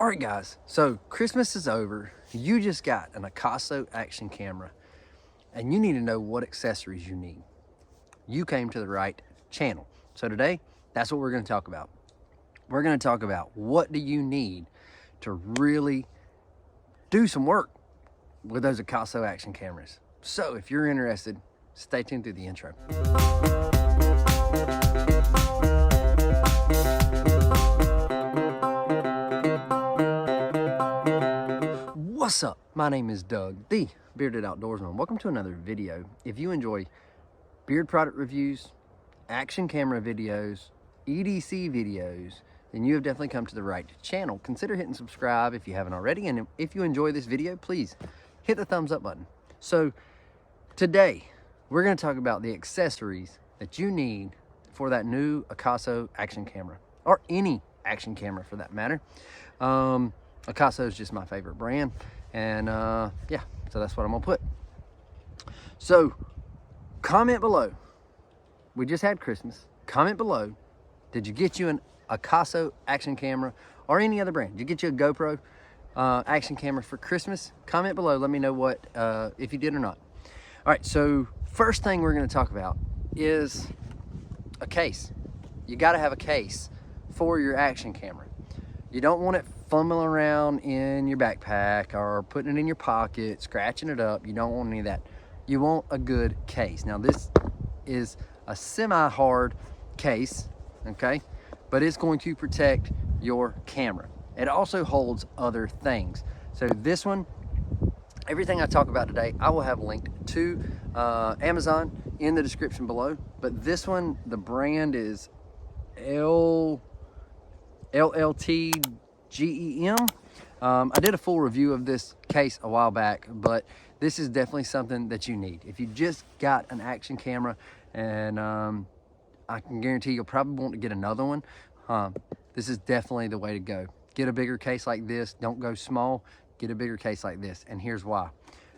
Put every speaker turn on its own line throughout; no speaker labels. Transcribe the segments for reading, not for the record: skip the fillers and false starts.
All right, guys, so Christmas is over. You just got an Akaso action camera and you need to know what accessories you need. You came to the right channel. So today, that's what we're going to talk about. We're going to talk about what do you need to really do some work with those Akaso action cameras. So if you're interested, stay tuned through the intro. What's up? My name is Doug, the Bearded Outdoorsman. Welcome to another video. If you enjoy beard product reviews, action camera videos, EDC videos, then you have definitely come to the right channel. Consider hitting subscribe if you haven't already. And if you enjoy this video, please hit the thumbs up button. So today, we're going to talk about the accessories that you need for that new Akaso action camera, or any action camera for that matter. Akaso is just my favorite brand. And yeah, so that's what I'm gonna put. So comment below. We just had Christmas. Comment below. Did you get you an Akaso action camera or any other brand? Did you get you a GoPro action camera for Christmas? Comment below. Let me know what if you did or not. All right. So first thing we're going to talk about is a case. You got to have a case for your action camera. You don't want it fumbling around in your backpack or putting it in your pocket, scratching it up. You don't want any of that. You want a good case. Now this is a semi-hard case, okay? But it's going to protect your camera. It also holds other things. So this one, everything I talk about today, I will have linked to Amazon in the description below. But this one, the brand is LLTGEM. I did a full review of this case a while back, but this is definitely something that you need. If you just got an action camera, and I can guarantee you'll probably want to get another one, this is definitely the way to go. Get a bigger case like this. Don't go small. Get a bigger case like this, and here's why.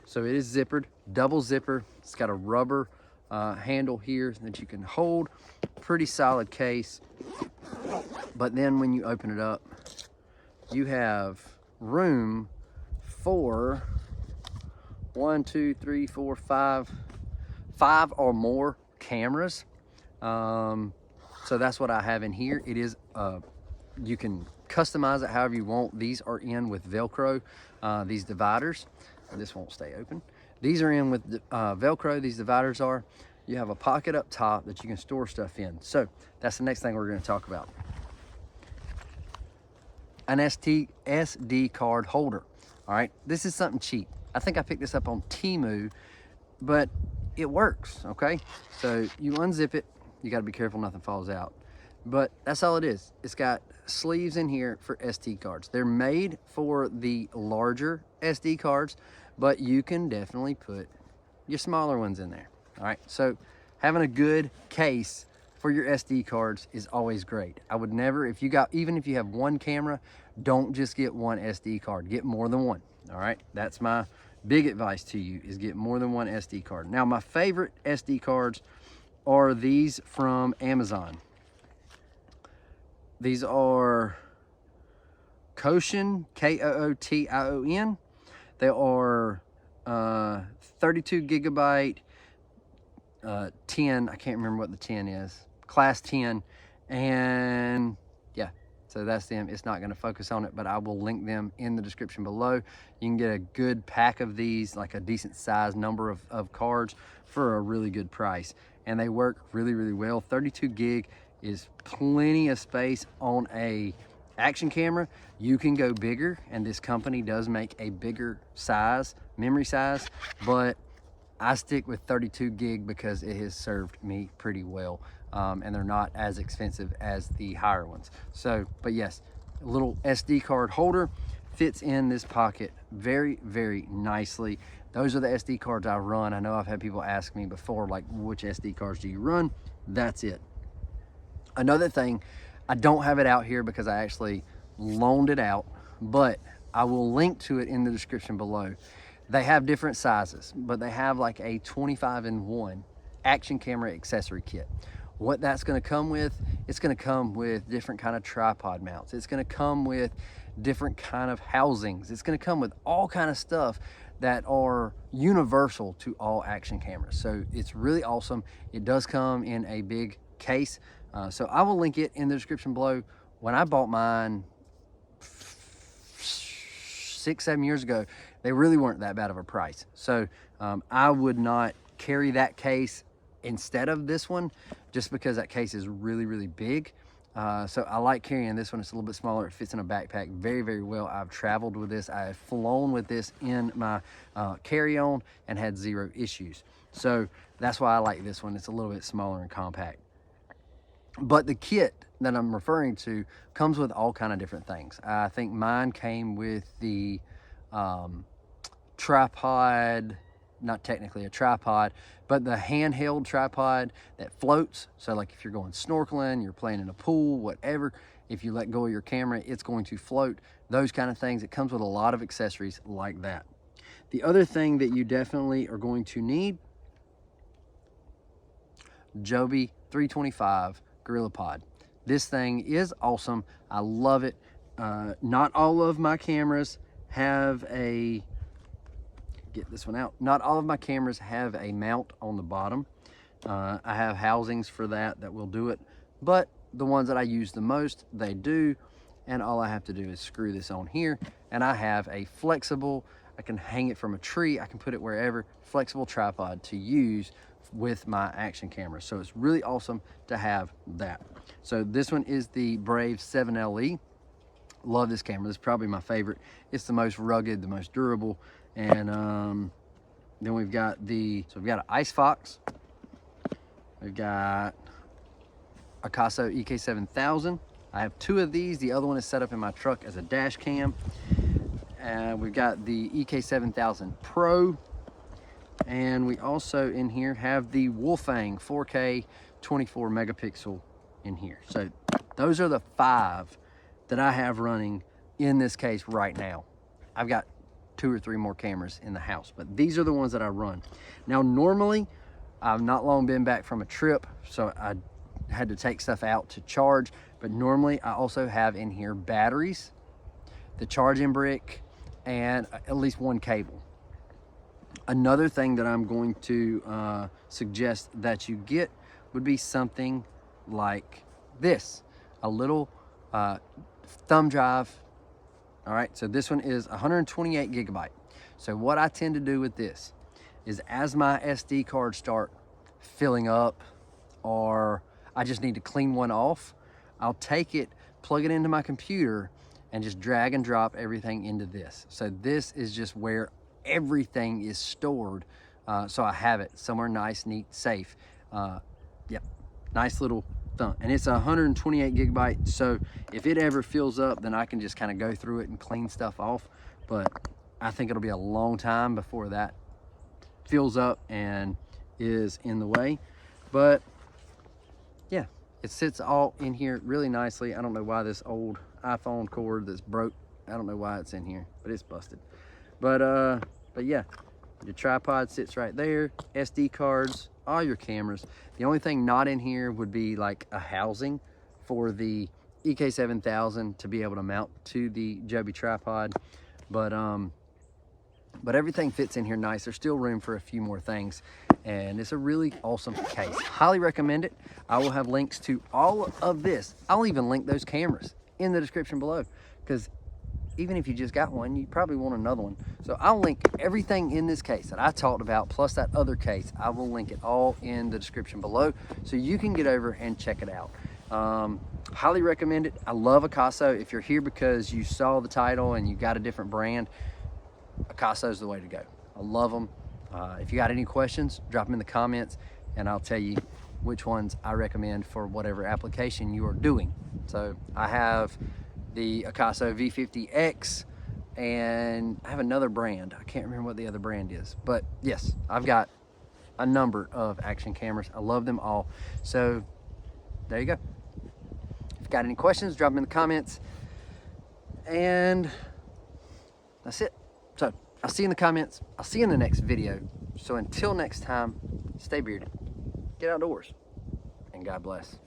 So it is zippered, double zipper. It's got a rubber handle here that you can hold. Pretty solid case. But then when you open it up, you have room for 5 or more cameras. So that's what I have in here. It is you can customize it however you want. These are in with Velcro, these dividers. This won't stay open. These are in with Velcro, these dividers are. You have a pocket up top that you can store stuff in. So that's the next thing we're going to talk about. An SD card holder. All right, this is something cheap. I think I picked this up on Temu, but it works, okay? So you unzip it. You got to be careful nothing falls out. But that's all it is. It's got sleeves in here for SD cards. They're made for the larger SD cards, but you can definitely put your smaller ones in there. All right, so having a good case for your SD cards is always great. I would never, even if you have one camera, don't just get one SD card. Get more than one. All right, that's my big advice to you, is get more than one SD card. Now, my favorite SD cards are these from Amazon. These are Kootion, Kootion. They are 32 gigabyte, 10, I can't remember what the 10 is, class 10, and yeah, so that's them. It's not going to focus on it, but I will link them in the description below. You can get a good pack of these, like a decent size number of cards, for a really good price, and they work really, really well. 32 gig is plenty of space on a action camera. You can go bigger, and this company does make a bigger size, memory size, but I stick with 32 gig because it has served me pretty well, and they're not as expensive as the higher ones. So, but yes, a little SD card holder fits in this pocket very, very nicely. Those are the SD cards I run. I know I've had people ask me before, like, which SD cards do you run? That's it. Another thing, I don't have it out here because I actually loaned it out, but I will link to it in the description below. They have different sizes, but they have like a 25-in-1 action camera accessory kit. What that's going to come with, it's going to come with different kind of tripod mounts. It's going to come with different kind of housings. It's going to come with all kind of stuff that are universal to all action cameras. So it's really awesome. It does come in a big case. So I will link it in the description below. When I bought mine 6-7 years ago, they really weren't that bad of a price. So I would not carry that case instead of this one, just because that case is really, really big. So I like carrying this one. It's a little bit smaller. It fits in a backpack very, very well. I've traveled with this. I have flown with this in my carry-on and had zero issues. So that's why I like this one. It's a little bit smaller and compact. But the kit that I'm referring to comes with all kind of different things. I think mine came with the tripod, not technically a tripod, but the handheld tripod that floats. So like if you're going snorkeling, you're playing in a pool, whatever, if you let go of your camera, it's going to float. Those kind of things. It comes with a lot of accessories like that. The other thing that you definitely are going to need, Joby 325 Gorilla Pod. This thing is awesome. I love it. Not all of my cameras have a, get this one out. Not all of my cameras have a mount on the bottom. I have housings for that will do it, but the ones that I use the most, they do. And all I have to do is screw this on here, and I have a flexible, I can hang it from a tree, I can put it wherever, flexible tripod to use with my action camera. So it's really awesome to have that. So this one is the Brave 7LE. Love this camera. This is probably my favorite. It's the most rugged, the most durable. And then we've got we've got an Ice Fox. We've got Akaso EK7000. I have 2 of these. The other one is set up in my truck as a dash cam. And we've got the EK7000 Pro. And we also in here have the Wolfang 4K 24 megapixel in here. So those are the 5 that I have running in this case right now. I've got 2 or 3 more cameras in the house, but these are the ones that I run. Now, normally, I've not long been back from a trip, so I had to take stuff out to charge, but normally I also have in here batteries, the charging brick, and at least 1 cable. Another thing that I'm going to suggest that you get would be something like this, a little thumb drive. All right, so this one is 128 gigabyte. So what I tend to do with this is, as my SD cards start filling up, or I just need to clean one off, I'll take it, plug it into my computer, and just drag and drop everything into this. So this is just where everything is stored. So I have it somewhere nice, neat, safe. Yep, nice little thumb. And it's 128 gigabyte. So if it ever fills up, then I can just kind of go through it and clean stuff off. But I think it'll be a long time before that fills up and is in the way. But yeah, it sits all in here really nicely. I don't know why this old iPhone cord that's broke, I don't know why it's in here, but it's busted. But yeah, your tripod sits right there, SD cards, all your cameras. The only thing not in here would be like a housing for the EK7000 to be able to mount to the Joby tripod. But everything fits in here nice. There's still room for a few more things, and it's a really awesome case. Highly recommend it. I will have links to all of this. I'll even link those cameras in the description below, because even if you just got one, you probably want another one. So I'll link everything in this case that I talked about, plus that other case. I will link it all in the description below, so you can get over and check it out. Highly recommend it. I love Akaso. If you're here because you saw the title and you got a different brand, Akaso is the way to go. I love them. If you got any questions, drop them in the comments, and I'll tell you which ones I recommend for whatever application you are doing. So I have the Akaso V50X, and I have another brand. I can't remember what the other brand is, but yes, I've got a number of action cameras. I love them all. So there you go. If you got any questions, drop them in the comments, and that's it. So I'll see you in the comments. I'll see you in the next video. So until next time, stay bearded, get outdoors, and God bless.